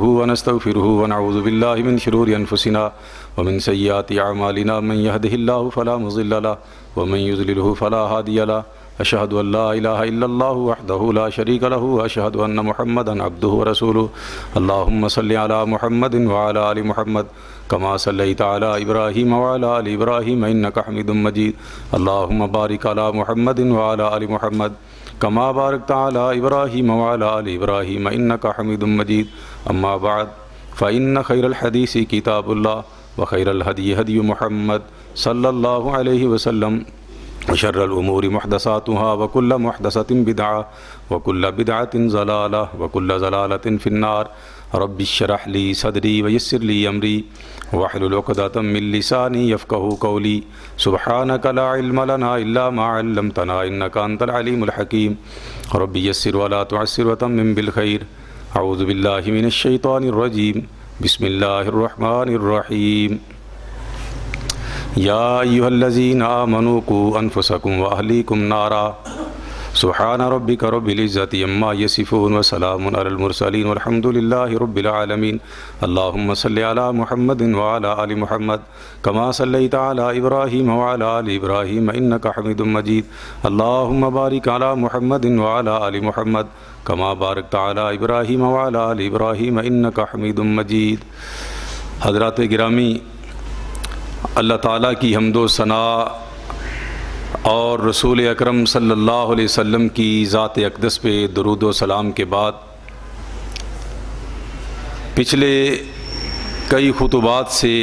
ونستغفره ونعوذ بالله من شرور أنفسنا ومن سيئات أعمالنا من يهده الله فلا مضل له ومن يضلله فلا هادي له أشهد أن لا إله إلا الله وحده لا شريك له وأشهد أن محمدا عبده ورسوله اللهم صل على محمد وعلى آل محمد كما صليت على إبراهيم وعلى آل إبراهيم إنك حميد مجيد اللهم بارك على محمد وعلى آل محمد كما باركت على إبراهيم وعلى آل إبراهيم إنك حميد مجيد أما بعد فإن خير الحديث كتاب الله وخير الهدي هدي محمد صلى الله عليه وسلم وشر الأمور محدثاتها وكل محدثة بدعة وكل بدعة ضلالة وكل ضلالة في النار رب اشرح لي صدري ويسر لي أمري واحلل عقدة من لساني يفقهوا قولي سبحانك لا علم لنا إلا ما علمتنا إنك أنت العليم الحكيم رب يسر ولا تعسر وتمم بالخير أعوذ بالله من الشيطان الرجيم بسم الله الرحمن الرحيم يا أيها الذين آمنوا قوا أنفسكم وأهليكم نارا سبحان ربك رب العزة عما يصفون وسلام على المرسلين والحمد لله رب العالمين اللهم صل على محمد وعلى آل محمد كما صليت على إبراهيم وعلى آل إبراهيم إنك حميد مجيد اللهم بارك على محمد وعلى آل محمد كما باركت على إبراهيم وعلى آل إبراهيم إنك حميد مجيد حضرات گرامی، اللہ تعالیٰ کی حمد و ثناء اور رسول اکرم صلی اللہ علیہ وسلم کی ذات اقدس پہ درود و سلام کے بعد پچھلے کئی خطبات سے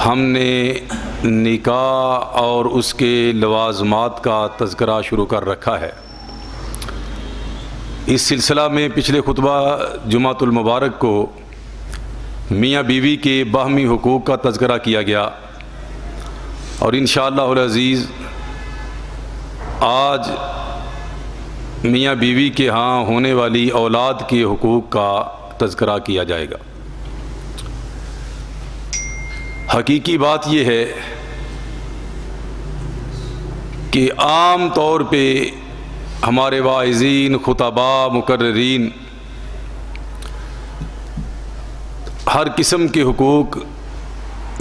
ہم نے نکاح اور اس کے لوازمات کا تذکرہ شروع کر رکھا ہے۔ اس سلسلہ میں پچھلے خطبہ جمعۃ المبارک کو میاں بیوی کے باہمی حقوق کا تذکرہ کیا گیا، اور انشاءاللہ العزیز آج میاں بیوی کے ہاں ہونے والی اولاد کے حقوق کا تذکرہ کیا جائے گا۔ حقیقی بات یہ ہے کہ عام طور پہ ہمارے واعظین، خطباء، مقررین ہر قسم کے حقوق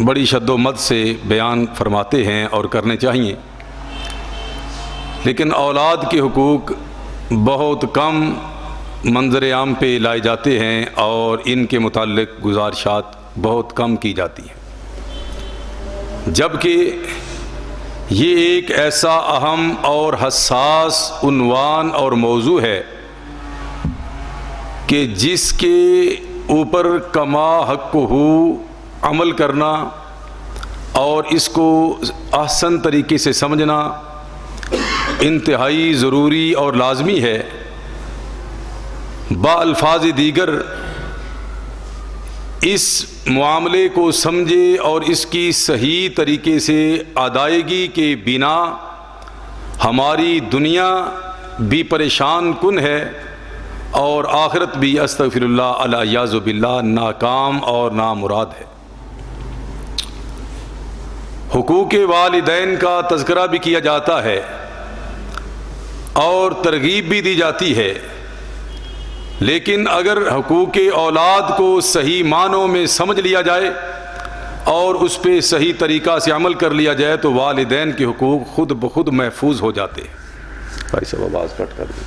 بڑی شد و مد سے بیان فرماتے ہیں اور کرنے چاہیے، لیکن اولاد کے حقوق بہت کم منظر عام پہ لائے جاتے ہیں اور ان کے متعلق گزارشات بہت کم کی جاتی ہیں، جبکہ یہ ایک ایسا اہم اور حساس عنوان اور موضوع ہے کہ جس کے اوپر کما حق ہو عمل کرنا اور اس کو احسن طریقے سے سمجھنا انتہائی ضروری اور لازمی ہے۔ با الفاظ دیگر اس معاملے کو سمجھے اور اس کی صحیح طریقے سے ادائیگی کے بنا ہماری دنیا بھی پریشان کن ہے اور آخرت بھی استغفر اللہ العیاذ باللہ ناکام اور نامراد ہے۔ حقوق والدین کا تذکرہ بھی کیا جاتا ہے اور ترغیب بھی دی جاتی ہے، لیکن اگر حقوق اولاد کو صحیح معنوں میں سمجھ لیا جائے اور اس پہ صحیح طریقہ سے عمل کر لیا جائے تو والدین کے حقوق خود بخود محفوظ ہو جاتے ہیں۔ بھائی صاحب آواز کٹ کر دی،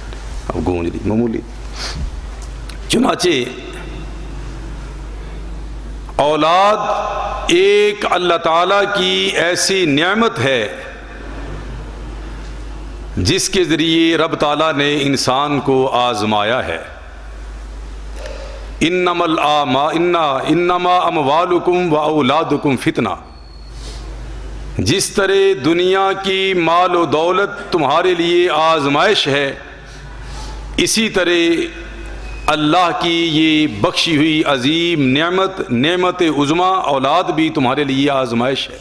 اب گونج رہی معمولی۔ چنانچہ اولاد ایک اللہ تعالیٰ کی ایسی نعمت ہے جس کے ذریعے رب تعالیٰ نے انسان کو آزمایا ہے۔ انما اموالکم و اولادکم فتنہ، جس طرح دنیا کی مال و دولت تمہارے لیے آزمائش ہے، اسی طرح اللہ کی یہ بخشی ہوئی عظیم نعمت عظمیٰ اولاد بھی تمہارے لیے آزمائش ہے۔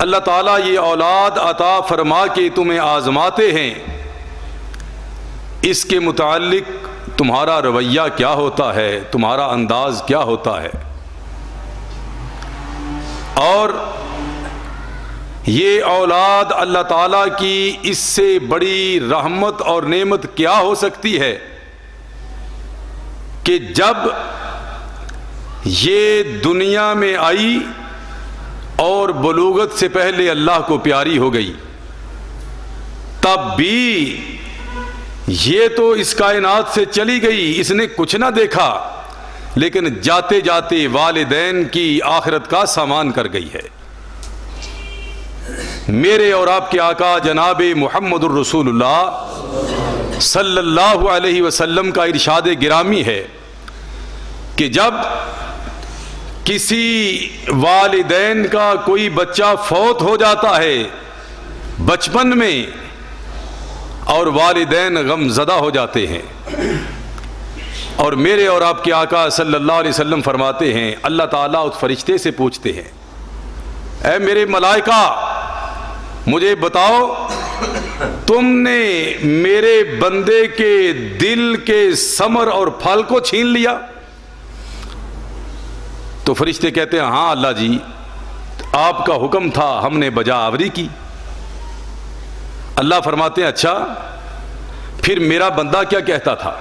اللہ تعالیٰ یہ اولاد عطا فرما کے تمہیں آزماتے ہیں، اس کے متعلق تمہارا رویہ کیا ہوتا ہے، تمہارا انداز کیا ہوتا ہے، اور یہ اولاد اللہ تعالیٰ کی اس سے بڑی رحمت اور نعمت کیا ہو سکتی ہے کہ جب یہ دنیا میں آئی اور بلوغت سے پہلے اللہ کو پیاری ہو گئی، تب بھی یہ تو اس کائنات سے چلی گئی، اس نے کچھ نہ دیکھا، لیکن جاتے جاتے والدین کی آخرت کا سامان کر گئی ہے۔ میرے اور آپ کے آقا جناب محمد الرسول اللہ صلی اللہ علیہ وسلم کا ارشاد گرامی ہے کہ جب کسی والدین کا کوئی بچہ فوت ہو جاتا ہے بچپن میں، اور والدین غم زدہ ہو جاتے ہیں، اور میرے اور آپ کے آقا صلی اللہ علیہ وسلم فرماتے ہیں، اللہ تعالیٰ اس فرشتے سے پوچھتے ہیں، اے میرے ملائکہ مجھے بتاؤ تم نے میرے بندے کے دل کے ثمر اور پھل کو چھین لیا؟ تو فرشتے کہتے ہیں ہاں اللہ جی، آپ کا حکم تھا، ہم نے بجا آوری کی۔ اللہ فرماتے ہیں اچھا پھر میرا بندہ کیا کہتا تھا؟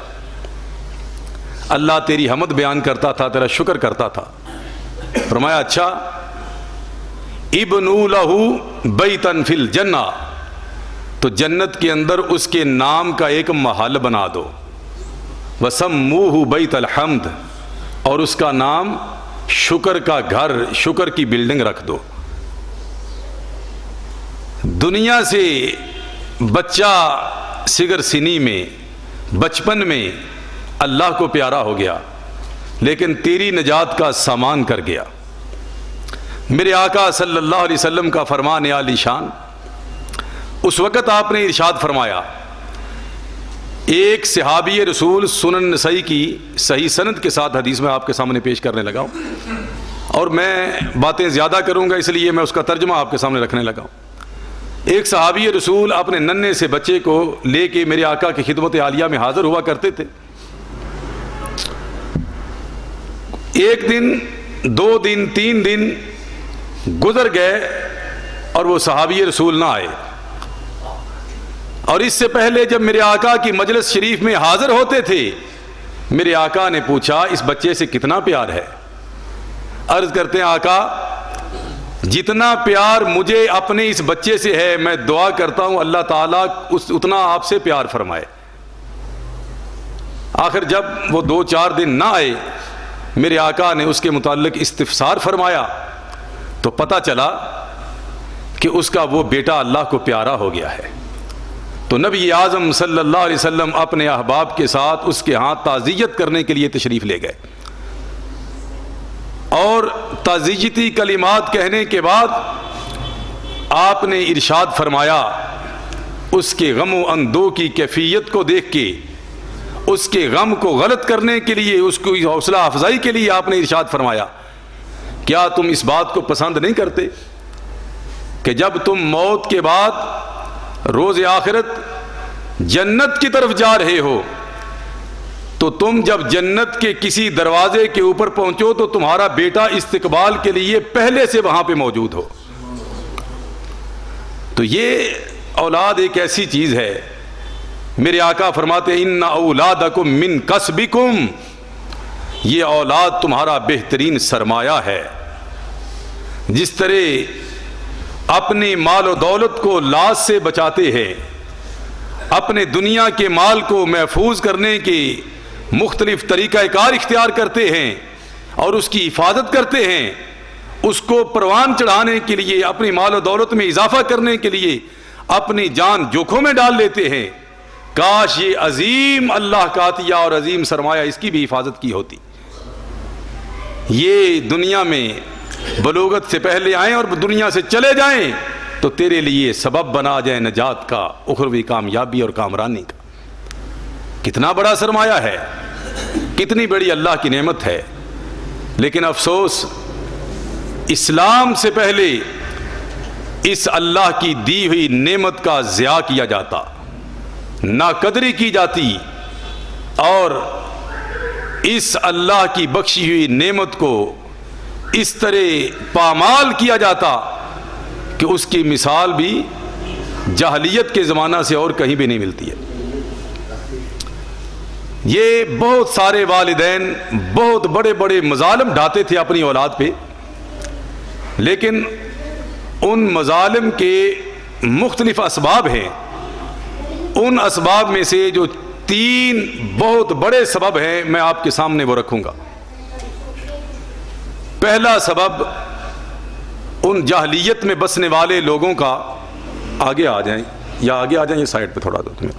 اللہ تیری حمد بیان کرتا تھا، تیرا شکر کرتا تھا۔ فرمایا اچھا ابنوا لہ بیتا فی الجنہ، تو جنت کے اندر اس کے نام کا ایک محل بنا دو، وسموہ بیت الحمد، اور اس کا نام شکر کا گھر، شکر کی بلڈنگ رکھ دو۔ دنیا سے بچہ صغر سنی میں، بچپن میں اللہ کو پیارا ہو گیا، لیکن تیری نجات کا سامان کر گیا۔ میرے آقا صلی اللہ علیہ وسلم کا فرمان عالی شان، اس وقت آپ نے ارشاد فرمایا، ایک صحابی رسول سنن نسائی کی صحیح سند کے ساتھ حدیث میں آپ کے سامنے پیش کرنے لگا ہوں، اور میں باتیں زیادہ کروں گا اس لیے میں اس کا ترجمہ آپ کے سامنے رکھنے لگا ہوں۔ ایک صحابی رسول اپنے ننھے سے بچے کو لے کے میرے آقا کی خدمت عالیہ میں حاضر ہوا کرتے تھے۔ ایک دن، 2 دن، 3 دن گزر گئے اور وہ صحابی رسول نہ آئے، اور اس سے پہلے جب میرے آقا کی مجلس شریف میں حاضر ہوتے تھے، میرے آقا نے پوچھا اس بچے سے کتنا پیار ہے؟ عرض کرتے ہیں آقا جتنا پیار مجھے اپنے اس بچے سے ہے، میں دعا کرتا ہوں اللہ تعالیٰ اتنا آپ سے پیار فرمائے۔ آخر جب وہ 2-4 دن نہ آئے، میرے آقا نے اس کے متعلق استفسار فرمایا تو پتہ چلا کہ اس کا وہ بیٹا اللہ کو پیارا ہو گیا ہے۔ تو نبی اعظم صلی اللہ علیہ وسلم اپنے احباب کے ساتھ اس کے ہاں تعزیت کرنے کے لیے تشریف لے گئے، اور تعزیتی کلمات کہنے کے بعد آپ نے ارشاد فرمایا، اس کے غم و اندو کی کیفیت کو دیکھ کے، اس کے غم کو غلط کرنے کے لیے، اس کو حوصلہ افزائی کے لیے آپ نے ارشاد فرمایا، کیا تم اس بات کو پسند نہیں کرتے کہ جب تم موت کے بعد روز آخرت جنت کی طرف جا رہے ہو تو تم جب جنت کے کسی دروازے کے اوپر پہنچو تو تمہارا بیٹا استقبال کے لیے پہلے سے وہاں پہ موجود ہو؟ تو یہ اولاد ایک ایسی چیز ہے، میرے آقا فرماتے ہیں ان اولادکم من کسبکم، یہ اولاد تمہارا بہترین سرمایہ ہے۔ جس طرح اپنی مال و دولت کو لاش سے بچاتے ہیں، اپنے دنیا کے مال کو محفوظ کرنے کی مختلف طریقہ کار اختیار کرتے ہیں اور اس کی حفاظت کرتے ہیں، اس کو پروان چڑھانے کے لیے، اپنی مال و دولت میں اضافہ کرنے کے لیے اپنی جان جوکھوں میں ڈال لیتے ہیں، کاش یہ عظیم اللہ کا عطیہ اور عظیم سرمایہ اس کی بھی حفاظت کی ہوتی۔ یہ دنیا میں بلوغت سے پہلے آئیں اور دنیا سے چلے جائیں تو تیرے لیے سبب بنا جائیں نجات کا، اخروی کامیابی اور کامرانی کا۔ کتنا بڑا سرمایہ ہے، کتنی بڑی اللہ کی نعمت ہے، لیکن افسوس اسلام سے پہلے اس اللہ کی دی ہوئی نعمت کا ضیاع کیا جاتا، ناقدری کی جاتی، اور اس اللہ کی بخشی ہوئی نعمت کو اس طرح پامال کیا جاتا کہ اس کی مثال بھی جاہلیت کے زمانہ سے اور کہیں بھی نہیں ملتی ہے۔ یہ بہت سارے والدین بہت بڑے بڑے مظالم ڈھاتے تھے اپنی اولاد پہ، لیکن ان مظالم کے مختلف اسباب ہیں۔ ان اسباب میں سے جو 3 بہت بڑے سبب ہیں میں آپ کے سامنے وہ رکھوں گا۔ پہلا سبب ان جاہلیت میں بسنے والے لوگوں کا، آگے آ جائیں یا آگے آ جائیں، یہ سائڈ پہ تھوڑا دو تمہیں،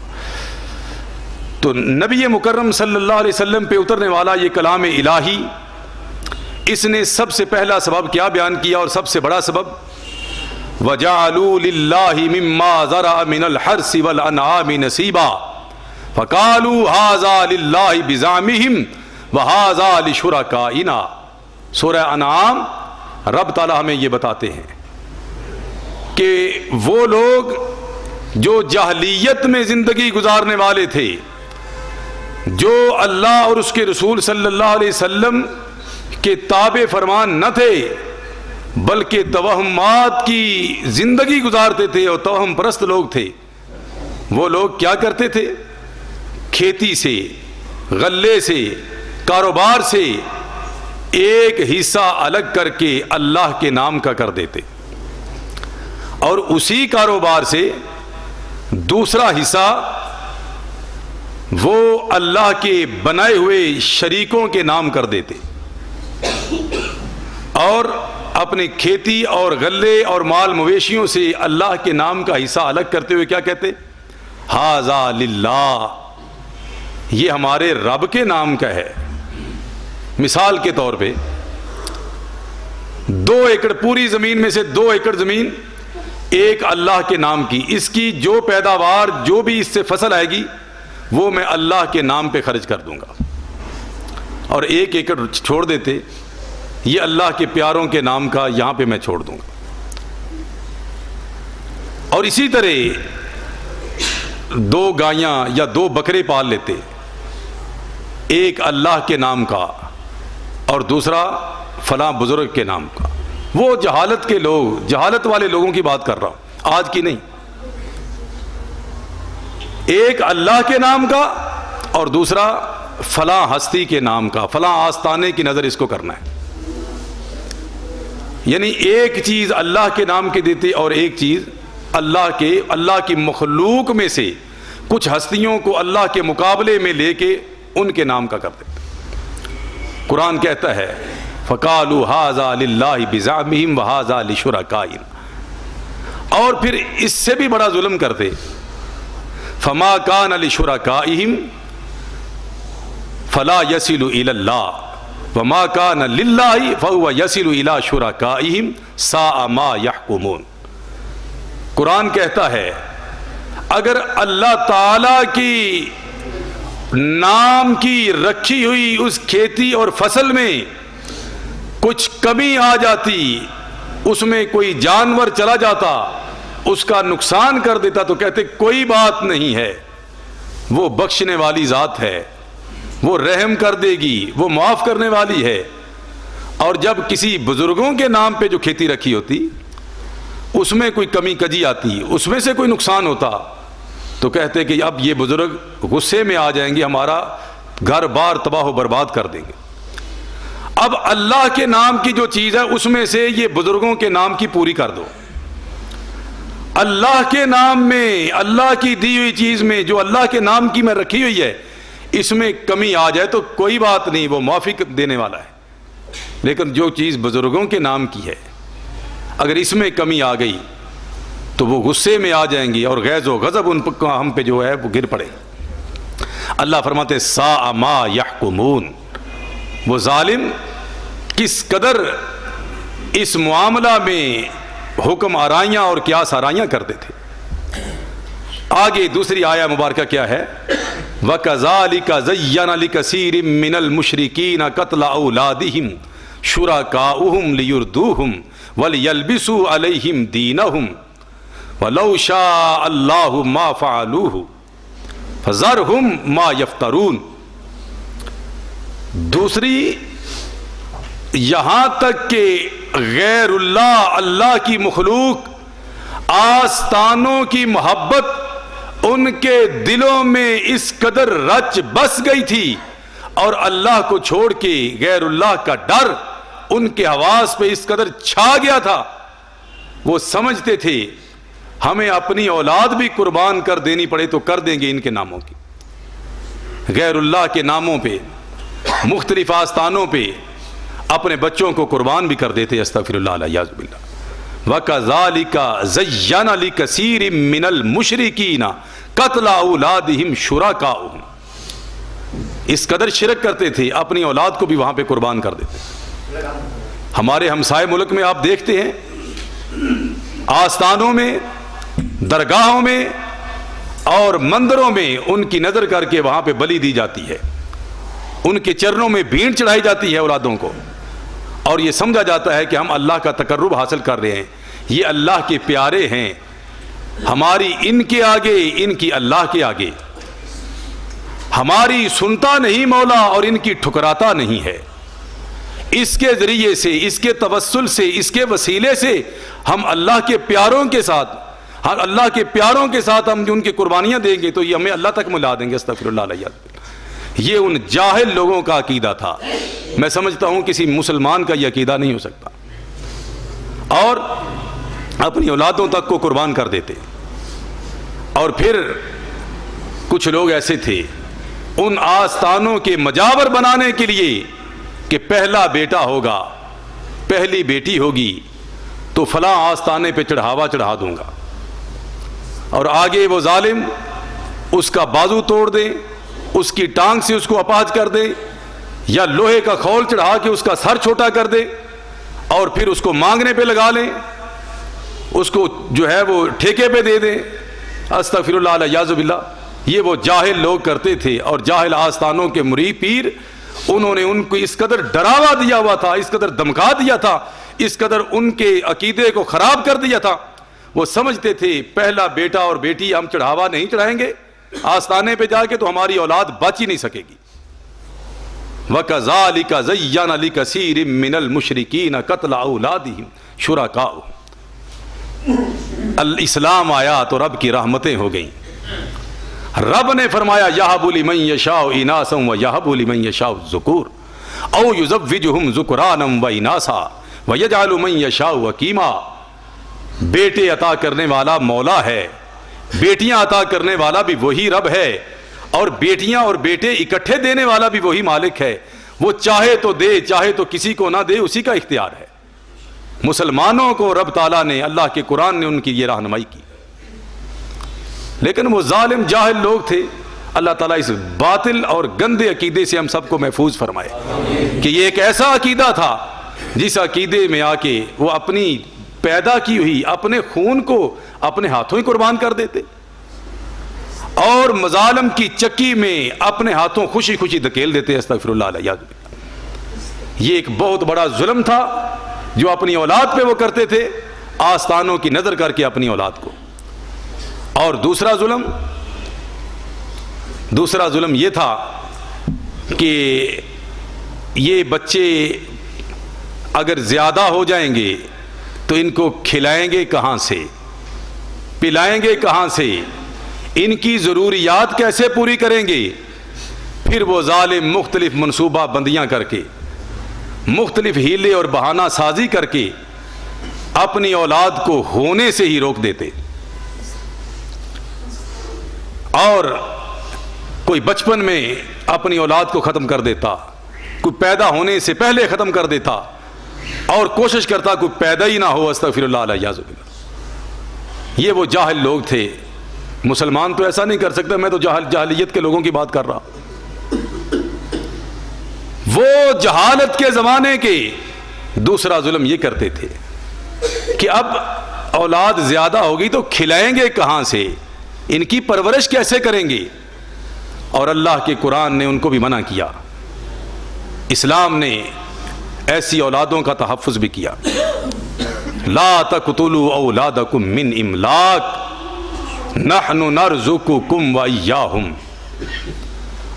تو نبی مکرم صلی اللہ علیہ وسلم پہ اترنے والا یہ کلام الہی، اس نے سب سے پہلا سبب کیا بیان کیا، اور سب سے بڑا سبب وَجَعَلُوا لِلَّهِ مِمَّا ذَرَعَ مِنَ الْحَرْثِ وَالْأَنْعَامِ نَصِيبًا فَقَالُوا هَذَا لِلَّهِ بِزَعْمِهِمْ وَهَذَا لِشُرَكَائِنَا۔ سورہ انعام رب تعالیٰ ہمیں یہ بتاتے ہیں کہ وہ لوگ جو جاہلیت میں زندگی گزارنے والے تھے، جو اللہ اور اس کے رسول صلی اللہ علیہ وسلم کے تابع فرمان نہ تھے، بلکہ توہمات کی زندگی گزارتے تھے اور توہم پرست لوگ تھے، وہ لوگ کیا کرتے تھے؟ کھیتی سے، غلے سے، کاروبار سے ایک حصہ الگ کر کے اللہ کے نام کا کر دیتے، اور اسی کاروبار سے دوسرا حصہ وہ اللہ کے بنائے ہوئے شریکوں کے نام کر دیتے، اور اپنی کھیتی اور غلے اور مال مویشیوں سے اللہ کے نام کا حصہ الگ کرتے ہوئے کیا کہتے؟ ھذا للہ، یہ ہمارے رب کے نام کا ہے۔ مثال کے طور پہ 2 ایکڑ پوری زمین میں سے 2 ایکڑ زمین ایک اللہ کے نام کی، اس کی جو پیداوار جو بھی اس سے فصل آئے گی وہ میں اللہ کے نام پہ خرچ کر دوں گا، اور 1 ایکڑ چھوڑ دیتے، یہ اللہ کے پیاروں کے نام کا یہاں پہ میں چھوڑ دوں گا۔ اور اسی طرح 2 گایاں یا 2 بکرے پال لیتے، ایک اللہ کے نام کا اور دوسرا فلاں بزرگ کے نام کا۔ وہ جہالت کے لوگ، جہالت والے لوگوں کی بات کر رہا ہوں، آج کی نہیں۔ ایک اللہ کے نام کا اور دوسرا فلاں ہستی کے نام کا، فلاں آستانے کی نظر اس کو کرنا ہے۔ یعنی ایک چیز اللہ کے نام کے دیتے اور ایک چیز اللہ کی مخلوق میں سے کچھ ہستیوں کو اللہ کے مقابلے میں لے کے ان کے نام کا کر دیتے۔ قرآن کہتا ہے فَقَالُوا هَذَا لِلَّهِ بِزَعْمِهِمْ وَهَذَا لِشُرَكَائِنَا، اور پھر اس سے بھی بڑا ظلم کرتے، فَمَا كَانَ لِشُرَكَائِهِمْ فَلَا يَصِلُ إِلَى اللَّهِ وَمَا كَانَ لِلَّهِ فَهُوَ يَصِلُ إِلَى شُرَكَائِهِمْ سَاءَ مَا يَحْكُمُونَ۔ قرآن کہتا ہے اگر اللہ تعالی کی نام کی رکھی ہوئی اس کھیتی اور فصل میں کچھ کمی آ جاتی، اس میں کوئی جانور چلا جاتا، اس کا نقصان کر دیتا، تو کہتے کوئی بات نہیں ہے، وہ بخشنے والی ذات ہے، وہ رحم کر دے گی، وہ معاف کرنے والی ہے۔ اور جب کسی بزرگوں کے نام پہ جو کھیتی رکھی ہوتی اس میں کوئی کمی کجی آتی، اس میں سے کوئی نقصان ہوتا، تو کہتے کہ اب یہ بزرگ غصے میں آ جائیں گے، ہمارا گھر بار تباہ و برباد کر دیں گے۔ اب اللہ کے نام کی جو چیز ہے اس میں سے یہ بزرگوں کے نام کی پوری کر دو۔ اللہ کے نام میں، اللہ کی دی ہوئی چیز میں جو اللہ کے نام کی میں رکھی ہوئی ہے، اس میں کمی آ جائے تو کوئی بات نہیں، وہ معافی دینے والا ہے۔ لیکن جو چیز بزرگوں کے نام کی ہے اگر اس میں کمی آ گئی تو وہ غصے میں آ جائیں گی اور غیظ و غضب ان پر ہم پہ جو ہے وہ گر پڑے۔ اللہ فرماتے ساء ما یحکمون، وہ ظالم کس قدر اس معاملہ میں حکم آرائیاں اور قیاس آرائیاں کرتے تھے۔ آگے دوسری آیہ مبارکہ کیا ہے؟ وَكَذَلِكَ زَيَّنَ لِكَثِيرٍ مِّنَ الْمُشْرِكِينَ قَتْلَ أَوْلَادِهِمْ شُرَكَاؤُهُمْ لِيُرْدُوهُمْ وَلِيَلْبِسُوا عَلَيْهِمْ دِينَهُمْ وَلَوْ شَاءَ اللَّهُ مَا فَعَلُوهُ فَذَرْهُمْ مَا يَفْتَرُونَ۔ دوسری، یہاں تک کہ غیر اللہ، اللہ کی مخلوق آستانوں کی محبت ان کے دلوں میں اس قدر رچ بس گئی تھی، اور اللہ کو چھوڑ کے غیر اللہ کا ڈر ان کے حواس پہ اس قدر چھا گیا تھا، وہ سمجھتے تھے ہمیں اپنی اولاد بھی قربان کر دینی پڑے تو کر دیں گے ان کے ناموں کی۔ غیر اللہ کے ناموں پہ، مختلف آستانوں پہ اپنے بچوں کو قربان بھی کر دیتے، استغفر اللہ الیاذ باللہ۔ وَكَذَلِكَ زَيَّنَ لِكَثِيرٍ مِّنَ الْمُشْرِكِينَ قَتْلَ أَوْلَادِهِمْ شُرَكَاؤُهُمْ، اس قدر شرک کرتے تھے اپنی اولاد کو بھی وہاں پہ قربان کر دیتے۔ ہمارے ہمسائے ملک میں آپ دیکھتے ہیں آستانوں میں، درگاہوں میں اور مندروں میں ان کی نظر کر کے وہاں پہ بلی دی جاتی ہے، ان کے چرنوں میں بھیڑ چڑھائی جاتی ہے اولادوں کو، اور یہ سمجھا جاتا ہے کہ ہم اللہ کا تقرب حاصل کر رہے ہیں، یہ اللہ کے پیارے ہیں، ہماری ان کے آگے، ان کی اللہ کے آگے، ہماری سنتا نہیں مولا اور ان کی ٹھکراتا نہیں ہے۔ اس کے ذریعے سے، اس کے توسل سے، اس کے وسیلے سے ہم اللہ کے پیاروں کے ساتھ، اللہ کے پیاروں کے ساتھ ہم ان کی قربانیاں دیں گے تو یہ ہمیں اللہ تک ملا دیں گے، استغفر اللہ علیہ۔ یہ ان جاہل لوگوں کا عقیدہ تھا، میں سمجھتا ہوں کسی مسلمان کا یہ عقیدہ نہیں ہو سکتا، اور اپنی اولادوں تک کو قربان کر دیتے۔ اور پھر کچھ لوگ ایسے تھے ان آستانوں کے مجاور بنانے کے لیے کہ پہلا بیٹا ہوگا، پہلی بیٹی ہوگی تو فلاں آستانے پہ چڑھاوا چڑھا دوں گا، اور آگے وہ ظالم اس کا بازو توڑ دے، اس کی ٹانگ سے اس کو اپاہج کر دے، یا لوہے کا خول چڑھا کے اس کا سر چھوٹا کر دے، اور پھر اس کو مانگنے پہ لگا لیں، اس کو جو ہے وہ ٹھیکے پہ دے دیں، استغفر اللہ الیاذ باللہ۔ یہ وہ جاہل لوگ کرتے تھے، اور جاہل آستانوں کے مرید پیر انہوں نے ان کو اس قدر ڈراوا دیا ہوا تھا، اس قدر دمکا دیا تھا، اس قدر ان کے عقیدے کو خراب کر دیا تھا، وہ سمجھتے تھے پہلا بیٹا اور بیٹی ہم چڑھاوا نہیں چڑھائیں گے آستانے پہ جا کے تو ہماری اولاد بچ ہی نہیں سکے گی۔ وَكَذَلِكَ زَيَّنَ لِكَثِيرٍ مِّنَ الْمُشْرِكِينَ قَتْلَ أَوْلَادِهِمْ شُرَكَاؤُهُمْ۔ الاسلام آیا تو رب کی رحمتیں ہو گئیں، رب نے فرمایا یَهَبُ لِمَن يَشَاءُ إِنَاثًا وَيَهَبُ لِمَن يَشَاءُ الذُّكُورَ أَوْ يُزَوِّجُهُمْ ذُكْرَانًا وَإِنَاثًا وَيَجْعَلُ مَن يَشَاءُ عَقِيمًا۔ بیٹے عطا کرنے والا مولا ہے، بیٹیاں عطا کرنے والا بھی وہی رب ہے، اور بیٹیاں اور بیٹے اکٹھے دینے والا بھی وہی مالک ہے، وہ چاہے تو دے، چاہے تو کسی کو نہ دے، اسی کا اختیار ہے۔ مسلمانوں کو رب تعالیٰ نے، اللہ کے قرآن نے ان کی یہ رہنمائی کی، لیکن وہ ظالم جاہل لوگ تھے۔ اللہ تعالیٰ اس باطل اور گندے عقیدے سے ہم سب کو محفوظ فرمائے کہ یہ ایک ایسا عقیدہ تھا جس عقیدے میں آ کے وہ اپنی پیدا کی ہوئی اپنے خون کو اپنے ہاتھوں ہی قربان کر دیتے، اور مظالم کی چکی میں اپنے ہاتھوں خوشی خوشی دھکیل دیتے، استغفر اللہ علیہ۔ یہ ایک بہت بڑا ظلم تھا جو اپنی اولاد پہ وہ کرتے تھے، آستانوں کی نظر کر کے اپنی اولاد کو۔ اور دوسرا ظلم یہ تھا کہ یہ بچے اگر زیادہ ہو جائیں گے تو ان کو کھلائیں گے کہاں سے، پلائیں گے کہاں سے، ان کی ضروریات کیسے پوری کریں گے؟ پھر وہ ظالم مختلف منصوبہ بندیاں کر کے، مختلف ہیلے اور بہانہ سازی کر کے اپنی اولاد کو ہونے سے ہی روک دیتے، اور کوئی بچپن میں اپنی اولاد کو ختم کر دیتا، کوئی پیدا ہونے سے پہلے ختم کر دیتا، اور کوشش کرتا کوئی پیدا ہی نہ ہو، استغفر اللہ علیہ۔ یہ وہ جاہل لوگ تھے۔ مسلمان تو ایسا نہیں کر سکتا، میں تو جاہلیت کے لوگوں کی بات کر رہا۔ وہ جہالت کے زمانے کے دوسرا ظلم یہ کرتے تھے کہ اب اولاد زیادہ ہوگی تو کھلائیں گے کہاں سے، ان کی پرورش کیسے کریں گے؟ اور اللہ کے قرآن نے ان کو بھی منع کیا، اسلام نے ایسی اولادوں کا تحفظ بھی کیا۔ لا تقتلوا اولادکم من املاق نحن نرزقکم وإیاہم۔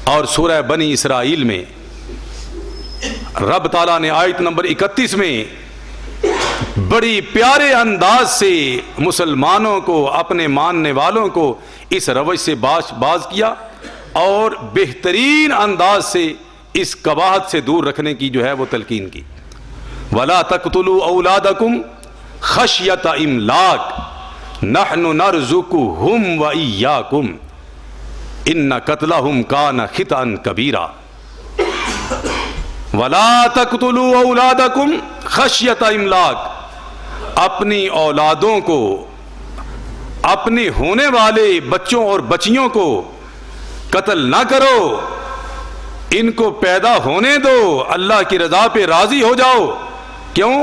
اور سورہ بنی اسرائیل میں رب تعالیٰ نے آیت نمبر 31 میں بڑی پیارے انداز سے مسلمانوں کو، اپنے ماننے والوں کو اس روش سے باز کیا اور بہترین انداز سے اس قباحت سے دور رکھنے کی جو ہے وہ تلقین کی۔ وَلَا تَقْتُلُوا أَوْلَادَكُمْ خَشْيَةَ إِمْلَاقٍ نَحْنُ نَرْزُقُهُمْ وَإِيَّاكُمْ إِنَّ قَتْلَهُمْ كَانَ خِطْئًا كَبِيرًا۔ وَلَا تَقْتُلُوا أَوْلَادَكُمْ خَشْيَةَ إِمْلَاقٍ، اپنی اولادوں کو، اپنے ہونے والے بچوں اور بچیوں کو قتل نہ کرو، ان کو پیدا ہونے دو، اللہ کی رضا پہ راضی ہو جاؤ۔ کیوں؟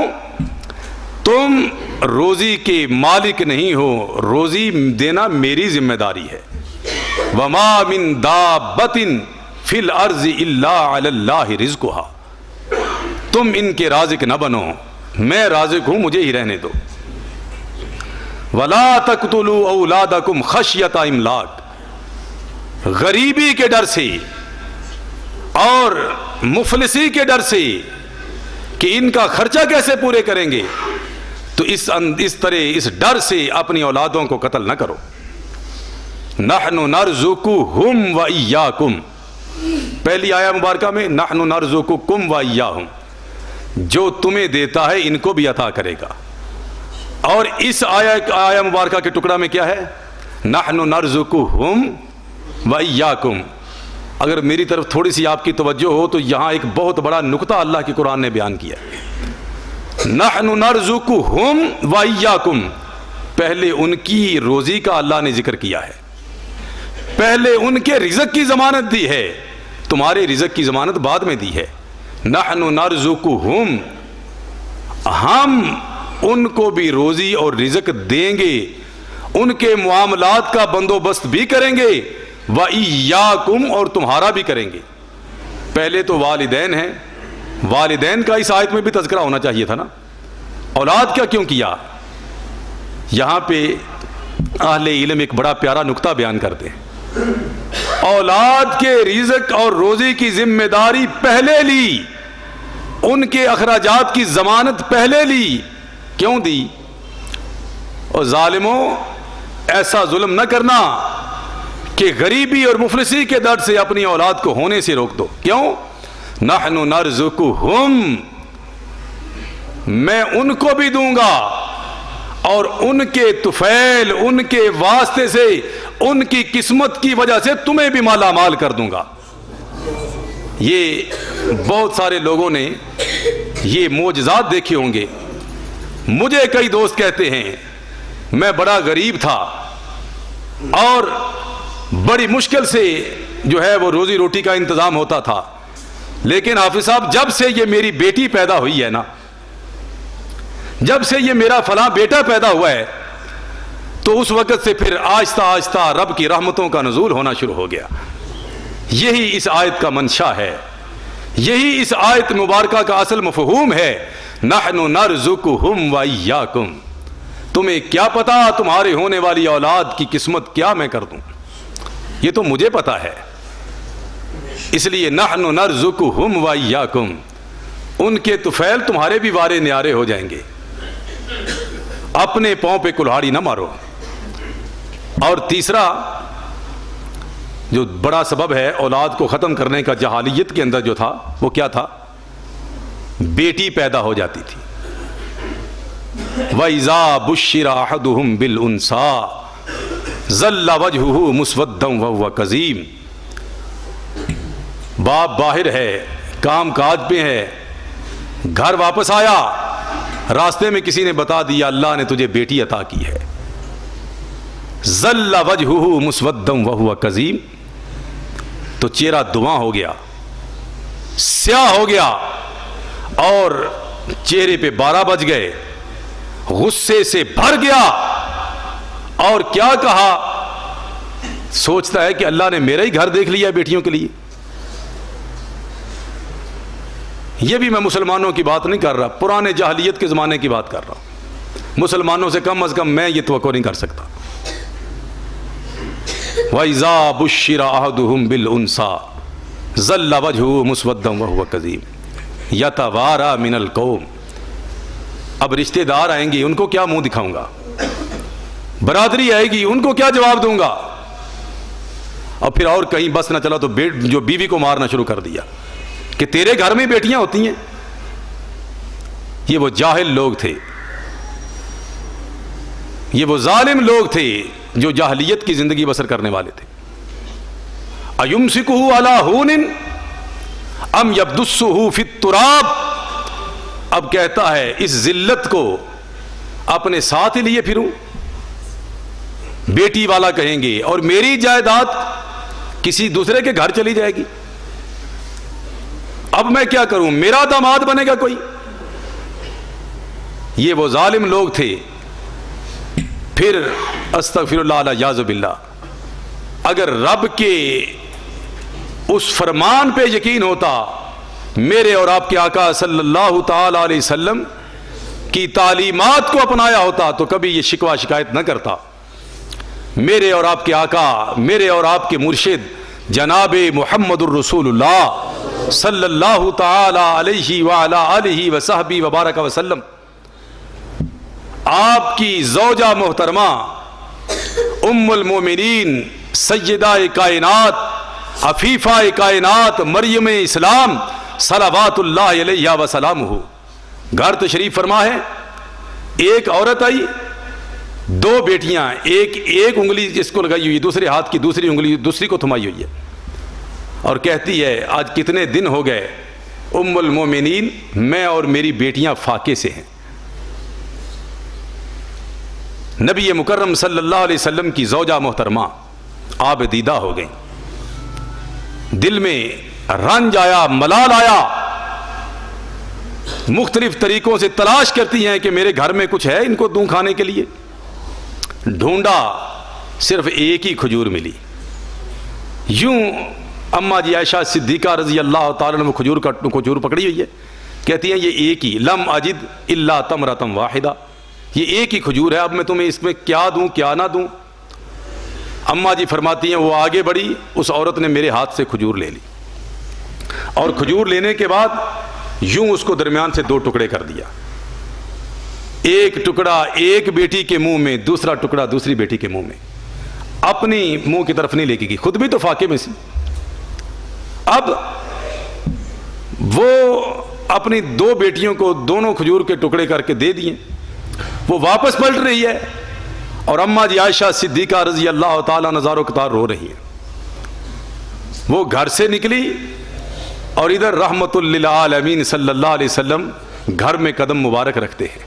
تم روزی کے مالک نہیں ہو، روزی دینا میری ذمہ داری ہے۔ وما من دابۃ فی الارض الا علی اللہ رزقها، تم ان کے رازق نہ بنو، میں رازق ہوں، مجھے ہی رہنے دو۔ ولا تقتلوا اولادکم خشیۃ املاق، غریبی کے ڈر سے اور مفلسی کے ڈر سے کہ ان کا خرچہ کیسے پورے کریں گے، تو اس طرح اس ڈر سے اپنی اولادوں کو قتل نہ کرو۔ نحن نرزقهم وإياكم، پہلی آیہ مبارکہ میں نحن نرزقكم وإياهم، جو تمہیں دیتا ہے ان کو بھی عطا کرے گا، اور اس آیہ مبارکہ کے ٹکڑا میں کیا ہے؟ نحن نرزقهم وإياكم۔ اگر میری طرف تھوڑی سی آپ کی توجہ ہو تو یہاں ایک بہت بڑا نقطہ اللہ کی قرآن نے بیان کیا۔ نحن نرزقهم وإياكم، پہلے ان کی روزی کا اللہ نے ذکر کیا ہے، پہلے ان کے رزق کی ضمانت دی ہے، تمہارے رزق کی ضمانت بعد میں دی ہے۔ نحن نرزقهم، ہم ان کو بھی روزی اور رزق دیں گے، ان کے معاملات کا بندوبست بھی کریں گے، وَإِيَّاكُمْ، اور تمہارا بھی کریں گے۔ پہلے تو والدین ہیں، والدین کا اس آیت میں بھی تذکرہ ہونا چاہیے تھا نا، اولاد کا کیوں کیا؟ یہاں پہ اہل علم ایک بڑا پیارا نقطہ بیان کرتے ہیں، اولاد کے رزق اور روزی کی ذمہ داری پہلے لی، ان کے اخراجات کی ضمانت پہلے لی، کیوں دی؟ اور ظالموں، ایسا ظلم نہ کرنا کہ غریبی اور مفلسی کے درد سے اپنی اولاد کو ہونے سے روک دو۔ کیوں؟ نحن نرزقهم، میں ان کو بھی دوں گا، اور ان کے طفیل، ان کے واسطے سے، ان کی قسمت کی وجہ سے تمہیں بھی مالا مال کر دوں گا۔ یہ بہت سارے لوگوں نے یہ معجزات دیکھے ہوں گے۔ مجھے کئی دوست کہتے ہیں میں بڑا غریب تھا اور بڑی مشکل سے جو ہے وہ روزی روٹی کا انتظام ہوتا تھا، لیکن حافظ صاحب جب سے یہ میری بیٹی پیدا ہوئی ہے نا، جب سے یہ میرا فلاں بیٹا پیدا ہوا ہے، تو اس وقت سے پھر آہستہ آہستہ رب کی رحمتوں کا نزول ہونا شروع ہو گیا۔ یہی اس آیت کا منشا ہے، یہی اس آیت مبارکہ کا اصل مفہوم ہے۔ نحن نرزقهم وإياكم، تمہیں کیا پتا تمہارے ہونے والی اولاد کی قسمت کیا میں کر دوں، یہ تو مجھے پتا ہے، اس لیے نحن نرزقهم وإياكم، ان کے طفیل تمہارے بھی وارے نیارے ہو جائیں گے، اپنے پاؤں پہ کلہاڑی نہ مارو۔ اور تیسرا جو بڑا سبب ہے اولاد کو ختم کرنے کا جہالیت کے اندر جو تھا، وہ کیا تھا؟ بیٹی پیدا ہو جاتی تھی۔ وَإِذَا بُشِّرَ أَحَدُهُمْ بِالْأُنْثَىٰ ظَلَّ وَجْهُهُ مُسْوَدًّا وَهُوَ كَظِيمٌ، باپ باہر ہے، کام کاج پہ ہے، گھر واپس آیا، راستے میں کسی نے بتا دیا اللہ نے تجھے بیٹی عطا کی ہے، ظَلَّ وَجْهُهُ مُسْوَدًّا وَهُوَ كَظِيمٌ، تو چہرہ دھواں ہو گیا، سیاہ ہو گیا، اور چہرے پہ 12 بج گئے، غصے سے بھر گیا، اور کیا کہا؟ سوچتا ہے کہ اللہ نے میرا ہی گھر دیکھ لیا بیٹیوں کے لیے۔ یہ بھی میں مسلمانوں کی بات نہیں کر رہا، پرانے جاہلیت کے زمانے کی بات کر رہا ہوں، مسلمانوں سے کم از کم میں یہ توقع نہیں کر سکتا۔ وَإِذَا بُشِّرَ أَحَدُهُمْ بِالْأُنْثَىٰ ظَلَّ وَجْهُهُ مُسْوَدًّا وَهُوَ كَظِيمٌ يَتَوَارَىٰ مِنَ الْقَوْمِ، اب رشتے دار آئیں گے ان کو کیا منہ دکھاؤں گا، برادری آئے گی ان کو کیا جواب دوں گا، اور پھر اور کہیں بس نہ چلا تو جو بیوی کو مارنا شروع کر دیا کہ تیرے گھر میں بیٹیاں ہوتی ہیں۔ یہ وہ جاہل لوگ تھے، یہ وہ ظالم لوگ تھے جو جاہلیت کی زندگی بسر کرنے والے تھے۔ اَيُمْسِكُهُ عَلَى هُونٍ أَمْ يَبْدُسُّهُ فِي التُّرَابِ، اب کہتا ہے اس ذلت کو اپنے ساتھ ہی لیے پھروں، بیٹی والا کہیں گے اور میری جائیداد کسی دوسرے کے گھر چلی جائے گی، اب میں کیا کروں، میرا داماد بنے گا کوئی۔ یہ وہ ظالم لوگ تھے۔ پھر استغفر اللہ الیاذ باللہ، اگر رب کے اس فرمان پہ یقین ہوتا، میرے اور آپ کے آقا صلی اللہ تعالی علیہ وسلم کی تعلیمات کو اپنایا ہوتا تو کبھی یہ شکوہ شکایت نہ کرتا۔ میرے اور آپ کے آقا، میرے اور آپ کے مرشد جناب محمد الرسول اللہ صلی اللہ تعالی علیہ وعلی آلہ وصحبہ وبارک وسلم، آپ کی زوجہ محترمہ ام المومنین سیدہ کائنات عفیفہ کائنات مریم اسلام صلوات اللہ علیہ وسلامہ گھر تشریف فرما ہے۔ ایک عورت آئی، دو بیٹیاں، ایک انگلی جس کو لگائی ہوئی، دوسرے ہاتھ کی دوسری انگلی دوسری کو تھمائی ہوئی ہے، اور کہتی ہے آج کتنے دن ہو گئے ام المومنین میں اور میری بیٹیاں فاقے سے ہیں۔ نبی مکرم صلی اللہ علیہ وسلم کی زوجہ محترمہ آپ دیدہ ہو گئیں، دل میں رنج آیا، ملال آیا، مختلف طریقوں سے تلاش کرتی ہیں کہ میرے گھر میں کچھ ہے ان کو دوں کھانے کے لیے۔ ڈھونڈا، صرف ایک ہی کھجور ملی۔ یوں اماں جی عائشہ صدیقہ رضی اللہ تعالیٰ عنہ کھجور پکڑی ہوئی ہے، کہتی ہیں یہ ایک ہی، لم اجد الا تمرۃ واحدہ، یہ ایک ہی کھجور ہے، اب میں تمہیں اس میں کیا دوں کیا نہ دوں۔ اماں جی فرماتی ہیں وہ آگے بڑھی، اس عورت نے میرے ہاتھ سے کھجور لے لی، اور کھجور لینے کے بعد یوں اس کو درمیان سے دو ٹکڑے کر دیا، ایک ٹکڑا ایک بیٹی کے منہ میں، دوسرا ٹکڑا دوسری بیٹی کے منہ میں، اپنی منہ کی طرف نہیں لے کے گئی، خود بھی تو فاقے میں سی۔ اب وہ اپنی دو بیٹیوں کو دونوں کھجور کے ٹکڑے کر کے دے دیے، وہ واپس پلٹ رہی ہے، اور اماں جی عائشہ صدیقہ رضی اللہ تعالیٰ نظارو کتار رو رہی ہے۔ وہ گھر سے نکلی اور ادھر رحمت للعالمین صلی اللہ علیہ وسلم گھر میں قدم مبارک رکھتے ہیں۔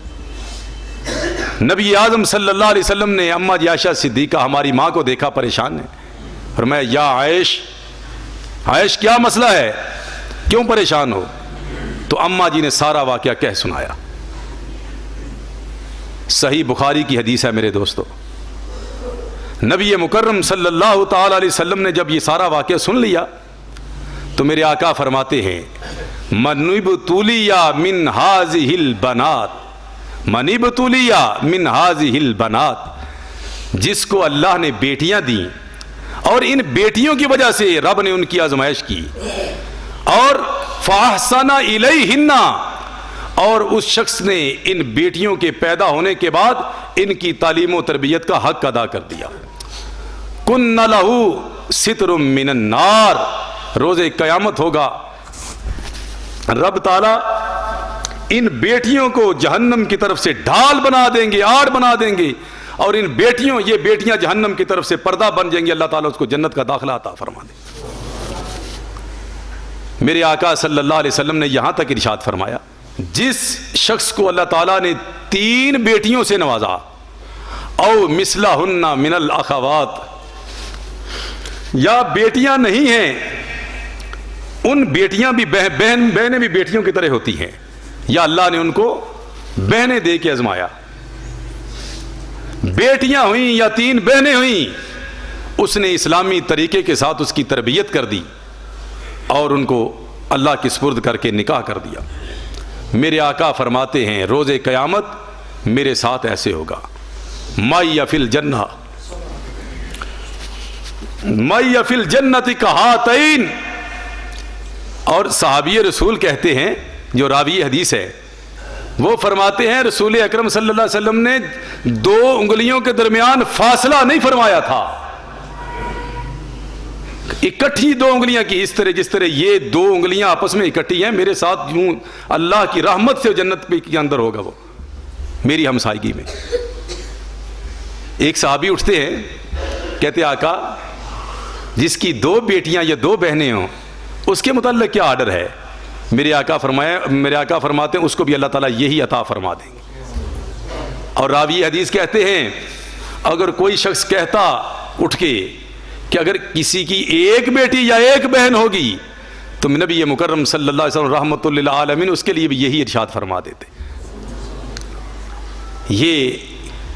نبی اعظم صلی اللہ علیہ وسلم نے اماں جی عائشہ صدیقہ ہماری ماں کو دیکھا پریشان ہے، فرمایا یا عائش، عائش کیا مسئلہ ہے، کیوں پریشان ہو؟ تو اماں جی نے سارا واقعہ کہہ سنایا۔ صحیح بخاری کی حدیث ہے میرے دوستو، نبی مکرم صلی اللہ تعالی علیہ وسلم نے جب یہ سارا واقعہ سن لیا تو میرے آقا فرماتے ہیں من ابتلی من ہذہ البنات، من ابتلی من ہذہ البنات، جس کو اللہ نے بیٹیاں دیں اور ان بیٹیوں کی وجہ سے رب نے ان کی آزمائش کی، اور فاحسن الیہن، اور اس شخص نے ان بیٹیوں کے پیدا ہونے کے بعد ان کی تعلیم و تربیت کا حق ادا کر دیا، کن لہ ستر من النار، روز قیامت ہوگا رب تعالی ان بیٹیوں کو جہنم کی طرف سے ڈھال بنا دیں گے، آڑ بنا دیں گے، اور ان بیٹیوں، یہ بیٹیاں جہنم کی طرف سے پردہ بن جائیں گی، اللہ تعالیٰ اس کو جنت کا داخلہ عطا فرما دے۔ میرے آقا صلی اللہ علیہ وسلم نے یہاں تک ارشاد فرمایا جس شخص کو اللہ تعالیٰ نے 3 بیٹیوں سے نوازا، او مثلہن من الاخوات، یا بیٹیاں نہیں ہیں، ان بیٹیاں بھی بہنیں بھی بیٹیوں کی طرح ہوتی ہیں، یا اللہ نے ان کو بہنیں دے کے آزمایا، بیٹیاں ہوئیں یا 3 بہنیں ہوئیں، اس نے اسلامی طریقے کے ساتھ اس کی تربیت کر دی اور ان کو اللہ کے سپرد کر کے نکاح کر دیا۔ میرے آقا فرماتے ہیں روز قیامت میرے ساتھ ایسے ہوگا، مَعِیَ فِی الْجَنَّةِ، مَعِیَ فِی الْجَنَّةِ کَہَاتَیْن، اور صحابی رسول کہتے ہیں جو راوی حدیث ہے، وہ فرماتے ہیں رسول اکرم صلی اللہ علیہ وسلم نے 2 انگلیوں کے درمیان فاصلہ نہیں فرمایا تھا، اکٹھی 2 انگلیاں کی، اس طرح جس طرح یہ 2 انگلیاں آپس میں اکٹھی ہیں، میرے ساتھ یوں اللہ کی رحمت سے جنت کے اندر ہوگا وہ میری ہمسائیگی میں۔ ایک صحابی اٹھتے ہیں، کہتے آقا جس کی 2 بیٹیاں یا 2 بہنیں ہوں اس کے متعلق کیا آرڈر ہے؟ میرے آقا فرماتے ہیں اس کو بھی اللہ تعالیٰ یہی عطا فرما دیں گے۔ اور راوی حدیث کہتے ہیں اگر کوئی شخص کہتا اٹھ کے کہ اگر کسی کی 1 بیٹی یا 1 بہن ہوگی تو نبی مکرم صلی اللہ علیہ وسلم رحمۃ للعالمین اس کے لیے بھی یہی ارشاد فرما دیتے۔ یہ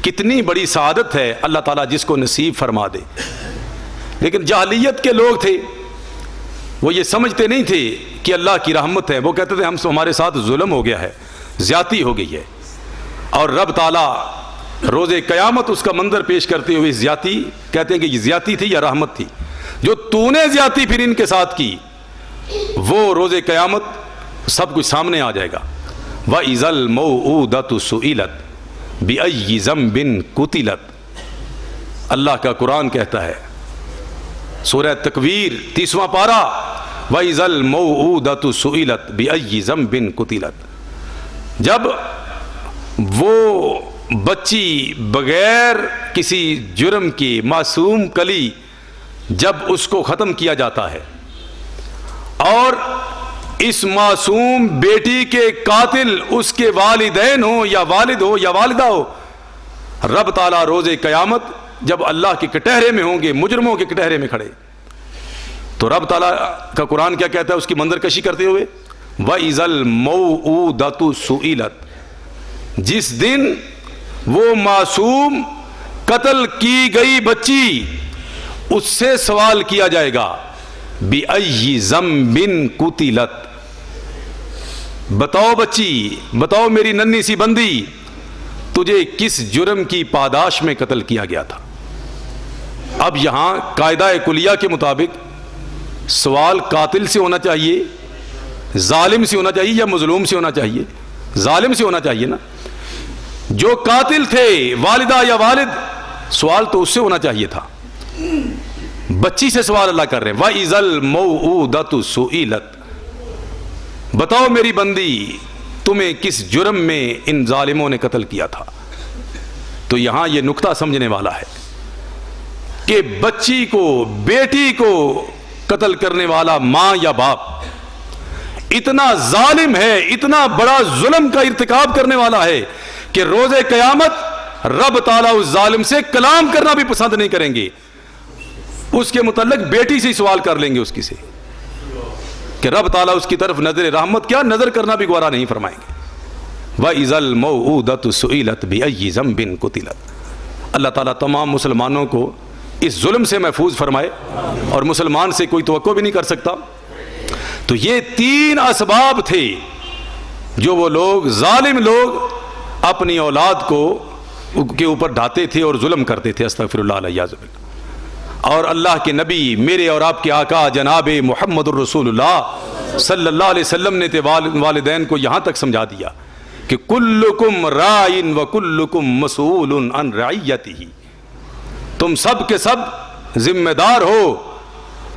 کتنی بڑی سعادت ہے، اللہ تعالیٰ جس کو نصیب فرما دے۔ لیکن جاہلیت کے لوگ تھے، وہ یہ سمجھتے نہیں تھے کہ اللہ کی رحمت ہے، وہ کہتے تھے ہمارے ساتھ ظلم ہو گیا ہے، زیادتی ہو گئی ہے، اور رب تعالیٰ روز قیامت اس کا منظر پیش کرتے ہوئے زیادتی کہتے ہیں کہ یہ زیادتی تھی یا رحمت تھی، جو تو نے زیادتی پھر ان کے ساتھ کی وہ روز قیامت سب کچھ سامنے آ جائے گا۔ وَإِذَا الْمَوْءُودَةُ سُئِلَتْ بِأَيِّ ذَنبٍ قُتِلَتْ، اللہ کا قرآن کہتا ہے سورہ تکویر 30واں پارہ، وَإِذَا الْمَوْءُودَةُ سُئِلَتْ بِأَيِّ ذَنبٍ قُتِلَتْ، جب وہ بچی بغیر کسی جرم کی معصوم کلی جب اس کو ختم کیا جاتا ہے اور اس معصوم بیٹی کے قاتل اس کے والدین ہوں یا والد ہو یا والدہ ہو، رب تعالیٰ روز قیامت جب اللہ کے کٹہرے میں ہوں گے، مجرموں کے کٹہرے میں کھڑے، تو رب تعالیٰ کا قرآن کیا کہتا ہے اس کی منظر کشی کرتے ہوئے، وَإِذَا الْمَوْءُودَةُ سُئِلَتْ، جس دن وہ معصوم قتل کی گئی بچی اس سے سوال کیا جائے گا، بِأَيِّ ذَنبٍ قُتِلَتْ، بتاؤ بچی، بتاؤ میری ننھی سی بندی، تجھے کس جرم کی پاداش میں قتل کیا گیا تھا۔ اب یہاں قاعدہ کلیہ کے مطابق سوال قاتل سے ہونا چاہیے، ظالم سے ہونا چاہیے یا مظلوم سے ہونا چاہیے؟ ظالم سے ہونا چاہیے نا، جو قاتل تھے والدہ یا والد، سوال تو اس سے ہونا چاہیے تھا، بچی سے سوال اللہ کر رہے ہیں، وَإِذَا الْمَوْءُودَةُ سُئِلَتْ، بتاؤ میری بندی تمہیں کس جرم میں ان ظالموں نے قتل کیا تھا۔ تو یہاں یہ نکتہ سمجھنے والا ہے کہ بچی کو، بیٹی کو قتل کرنے والا ماں یا باپ اتنا ظالم ہے، اتنا بڑا ظلم کا ارتکاب کرنے والا ہے کہ روز قیامت رب تعالیٰ اس ظالم سے کلام کرنا بھی پسند نہیں کریں گے، اس کے متعلق بیٹی سے سوال کر لیں گے اس کی سے کہ رب تعالیٰ اس کی طرف نظر رحمت کیا نظر کرنا بھی گوارا نہیں فرمائیں گے۔ وَإِذَا الْمَوْءُودَةُ سُئِلَتْ بِأَيِّ ذَنبٍ قُتِلَتْ، اللہ تعالیٰ تمام مسلمانوں کو اس ظلم سے محفوظ فرمائے، اور مسلمان سے کوئی توقع بھی نہیں کر سکتا۔ تو یہ 3 اسباب تھے جو وہ لوگ، ظالم لوگ، اپنی اولاد کو کے اوپر ڈھاتے تھے اور ظلم کرتے تھے، استغفر اللہ علیہ وسلم۔ اور اللہ کے نبی، میرے اور آپ کے آقا جناب محمد الرسول اللہ صلی اللہ علیہ وسلم نے والدین کو یہاں تک سمجھا دیا کہ کلکم راعٍ وکلکم مسئول عن رعیتہ، تم سب کے سب ذمہ دار ہو،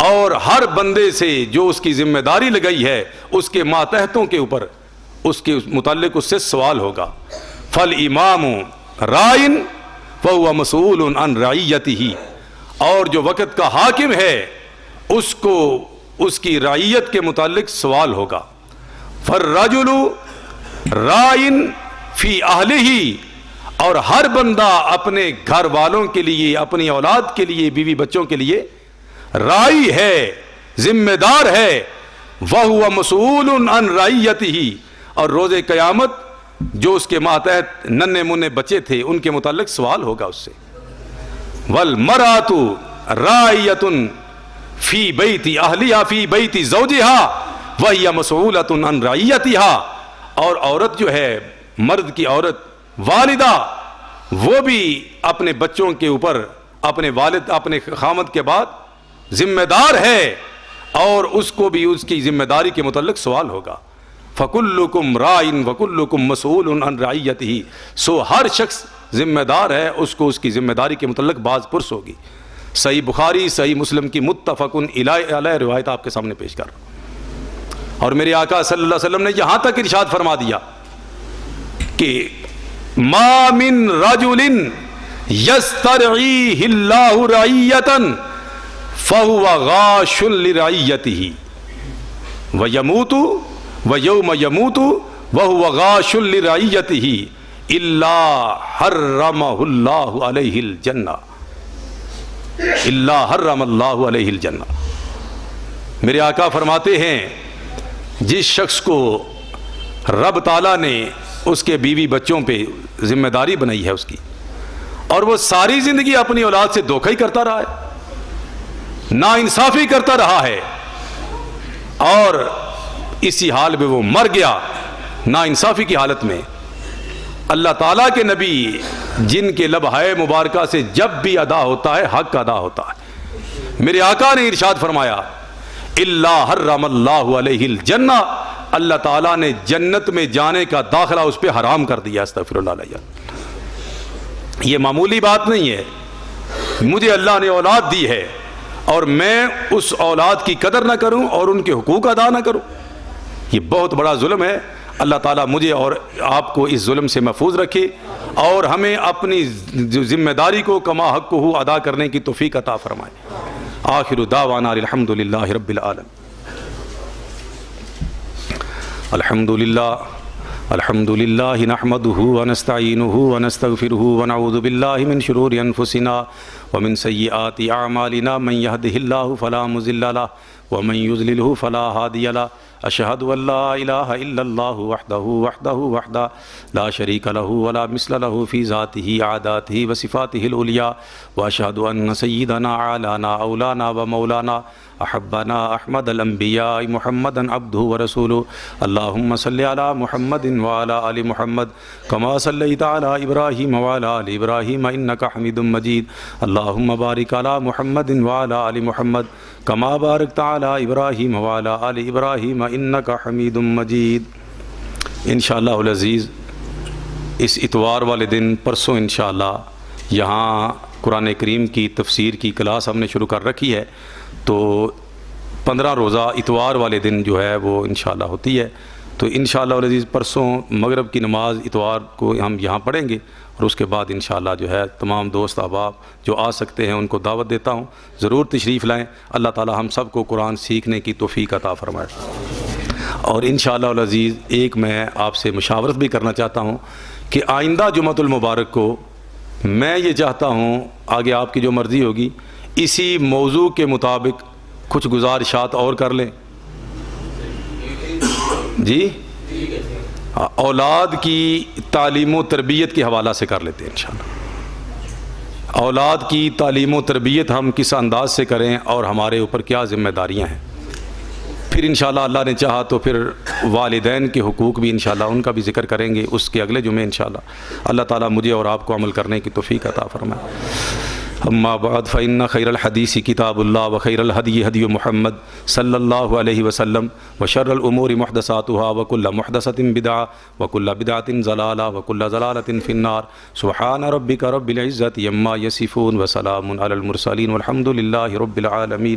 اور ہر بندے سے جو اس کی ذمہ داری لگائی ہے اس کے ماتحتوں کے اوپر اس کے متعلق اس سے سوال ہوگا۔ فَالْإِمَامُ رَاعٍ وَهُوَ مَسْئُولٌ عَنْ رَعِيَّتِهِ، اور جو وقت کا حاکم ہے اس کو اس کی رعیت کے متعلق سوال ہوگا۔ فَالرَّجُلُ رَاعٍ فِي أَهْلِهِ، اور ہر بندہ اپنے گھر والوں کے لیے، اپنی اولاد کے لیے، بیوی بچوں کے لیے راعی ہے، ذمہ دار ہے۔ وَهُوَ مَسْئُولٌ عَنْ رَعِيَّتِهِ، اور روز قیامت جو اس کے ماتحت ننھے منھے بچے تھے ان کے متعلق سوال ہوگا اس سے۔ وَالْمَرْأَةُ رَاعِيَةٌ فِي بَيْتِ أَهْلِهَا فِي بَيْتِ زَوْجِهَا وَهِيَ مَسْئُولَةٌ عَنْ رَعِيَّتِهَا، اور عورت جو ہے، مرد کی عورت، والدہ، وہ بھی اپنے بچوں کے اوپر اپنے والد، اپنے خامد کے بعد ذمہ دار ہے، اور اس کو بھی اس کی ذمہ داری کے متعلق سوال ہوگا۔ فَكُلُّكُمْ رَاعٍ وَكُلُّكُمْ مَسْئُولٌ عَنْ رَعِيَّتِهِ، سو ہر شخص ذمہ دار ہے، اس کو اس کی ذمہ داری کے متعلق باز پرس ہوگی۔ صحیح بخاری صحیح مسلم کی متفقن علیہ روایت آپ کے سامنے پیش کر رہا ہوں۔ اور میرے آقا صلی اللہ علیہ وسلم نے یہاں تک ارشاد فرما دیا کہ ما من رجل یسترعیہ اللہ رعیۃ فہو غاش لرعیتہ ویموت ویوم یموت وہو غاش لرعیتہ الا حرمہ اللہ علیہ الجنہ، الا حرم اللہ علیہ الجنہ۔ میرے آقا فرماتے ہیں جس شخص کو رب تعالیٰ نے اس کے بیوی بچوں پہ ذمہ داری بنائی ہے اس کی، اور وہ ساری زندگی اپنی اولاد سے دھوکہ ہی کرتا رہا ہے، ناانصافی کرتا رہا ہے، اور اسی حال میں وہ مر گیا ناانصافی کی حالت میں، اللہ تعالیٰ کے نبی جن کے لبہائے مبارکہ سے جب بھی ادا ہوتا ہے حق ادا ہوتا ہے، میرے آقا نے ارشاد فرمایا الا حرم اللہ علیہ الجنہ، اللہ تعالیٰ نے جنت میں جانے کا داخلہ اس پہ حرام کر دیا۔ استغفر اللہ علیہ، یہ معمولی بات نہیں ہے۔ مجھے اللہ نے اولاد دی ہے اور میں اس اولاد کی قدر نہ کروں اور ان کے حقوق ادا نہ کروں، یہ بہت بڑا ظلم ہے۔ اللہ تعالیٰ مجھے اور آپ کو اس ظلم سے محفوظ رکھے اور ہمیں اپنی ذمہ داری کو کما حقہ ادا کرنے کی توفیق عطا فرمائے۔ آخر دعوانا الحمد للہ رب العالمین۔ الحمد للہ نحمده ونستعینه ونستغفره ونعوذ باللہ من شرور انفسنا ومن سیئات اعمالنا من يهده الله فلا مضل له ومن يضلله فلا هادي له، اشهد ان لا الہ الا اللہ وحدہ لا شریک له ولا مثل له في ذاته عاداته وصفاته العلیٰ، واشهد ان سیدنا اعلانا اولانا ومولانا احبنا احمد الانبیاء محمدا عبدہ ورسولہ، اللہم صلی علی محمد وعلی آل محمد کما صلیت علی ابراہیم وعلی آل ابراہیم انک حمید مجید، اللہم بارک علی محمد وعلی آل محمد کما بارکت علی ابراہیم وعلی آل ابراہیم انک حمید مجید۔ انشاءاللہ العزیز اس اتوار والے دن پرسوں انشاءاللہ یہاں قرآن کریم کی تفسیر کی کلاس ہم نے شروع کر رکھی ہے، تو 15 روزہ اتوار والے دن جو ہے وہ انشاءاللہ ہوتی ہے، تو انشاءاللہ العزیز پرسوں مغرب کی نماز اتوار کو ہم یہاں پڑھیں گے، اور اس کے بعد انشاءاللہ جو ہے تمام دوست احباب جو آ سکتے ہیں ان کو دعوت دیتا ہوں، ضرور تشریف لائیں۔ اللہ تعالی ہم سب کو قرآن سیکھنے کی توفیق عطا فرمائے۔ اور انشاءاللہ العزیز ایک میں آپ سے مشاورت بھی کرنا چاہتا ہوں کہ آئندہ جمعۃ المبارک کو میں یہ چاہتا ہوں، آگے آپ کی جو مرضی ہوگی، اسی موضوع کے مطابق کچھ گزارشات اور کر لیں جی، اولاد کی تعلیم و تربیت کے حوالہ سے کر لیتے ہیں انشاءاللہ۔ اولاد کی تعلیم و تربیت ہم کس انداز سے کریں اور ہمارے اوپر کیا ذمہ داریاں ہیں، پھر انشاءاللہ اللہ نے چاہا تو پھر والدین کے حقوق بھی انشاءاللہ ان کا بھی ذکر کریں گے اس کے اگلے جمعے انشاءاللہ۔ اللہ تعالیٰ مجھے اور آپ کو عمل کرنے کی توفیق عطا فرمائے۔ اما بعد فإن خیر الحدیث کتاب اللہ وخیر الہدی ہدی محمد صلی اللہ علیہ وسلم وشر الامور محدثاتها وکل محدثۃ بدعہ وکل بدعۃ ضلالہ وکل ضلالۃ فی النار۔ سبحان ربک رب العزۃ عما یصفون وسلام علی المرسلین والحمد للہ رب العالمین۔